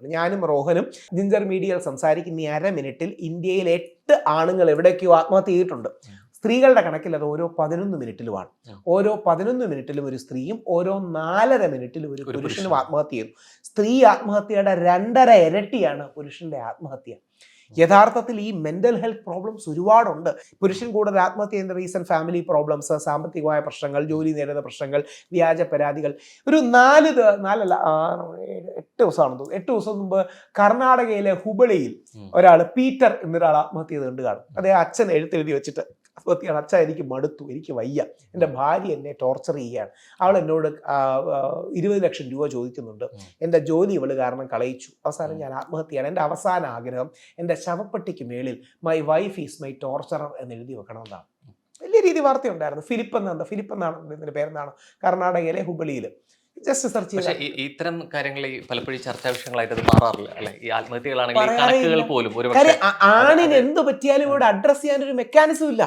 ചെയ്തിട്ടുണ്ട്. ഞാനും റോഹനും ജിഞ്ചർ മീഡിയയിൽ സംസാരിക്കുന്ന ഈ 1/2 മിനിറ്റിൽ ഇന്ത്യയിൽ 8 ആണുങ്ങൾ എവിടേക്കോ ആത്മഹത്യ ചെയ്തിട്ടുണ്ട്. സ്ത്രീകളുടെ കണക്കിൽ അത് ഓരോ 11 മിനിറ്റിലുമാണ്. ഓരോ 11 മിനിറ്റിലും ഒരു സ്ത്രീയും ഓരോ 4.5 മിനിറ്റിലും ഒരു പുരുഷനും ആത്മഹത്യ ചെയ്യുന്നു. സ്ത്രീ ആത്മഹത്യയുടെ 2.5 ഇരട്ടിയാണ് പുരുഷന്റെ ആത്മഹത്യ. യഥാർത്ഥത്തിൽ ഈ മെന്റൽ ഹെൽത്ത് പ്രോബ്ലംസ് ഒരുപാടുണ്ട്. പുരുഷൻ കൂടുതൽ ആത്മഹത്യ ചെയ്യുന്ന റീസൺ ഫാമിലി പ്രോബ്ലംസ്, സാമ്പത്തികമായ പ്രശ്നങ്ങൾ, ജോലി നേടുന്ന പ്രശ്നങ്ങൾ, വ്യാജ പരാതികൾ. ഒരു 8 ദിവസമാണെന്ന് തോന്നുന്നു, 8 ദിവസം മുമ്പ് കർണാടകയിലെ ഹുബളിയിൽ ഒരാൾ പീറ്റർ എന്നൊരാൾ ആത്മഹത്യ ചെയ്തുകൊണ്ട് കാണും. അദ്ദേഹം അച്ഛൻ എഴുത്തെഴുതി വെച്ചിട്ട് ആത്മഹത്യയാണ്. അച്ഛൻ എനിക്ക് മടുത്തു, എനിക്ക് വയ്യ, എൻ്റെ ഭാര്യ എന്നെ ടോർച്ചർ ചെയ്യുകയാണ്, അവൾ എന്നോട് 20 ലക്ഷം രൂപ ചോദിക്കുന്നുണ്ട്, എൻ്റെ ജോലി ഇവള് കാരണം കളയിച്ചു, അവസാനം ഞാൻ ആത്മഹത്യയാണ്, എൻ്റെ അവസാന ആഗ്രഹം എൻ്റെ ശവപ്പെട്ടിക്ക് മേളിൽ മൈ വൈഫ് ഈസ് മൈ ടോർച്ചറർ എന്ന് എഴുതി വെക്കണമെന്നാണ്. വലിയ രീതി വാർത്തയുണ്ടായിരുന്നു. ഫിലിപ്പ് എന്നാണ് ഇതിൻ്റെ പേരെന്നാണ്, കർണാടകയിലെ ഹുബളിയിൽ. ജസ്റ്റ് സെർച്ച് ചെയ്താൽ ഇത്തരം കാര്യങ്ങൾ പലപ്പോഴും ചർച്ചാ വിഷയങ്ങളായിട്ട് അത് മാറാറില്ല അല്ലെ? ഈ ആത്മഹത്യകളാണെങ്കിൽ കണക്കുകൾ പോലും ആണിന് എന്ത് പറ്റിയാലും ഇവിടെ അഡ്രസ് ചെയ്യാനൊരു മെക്കാനിസം ഇല്ല.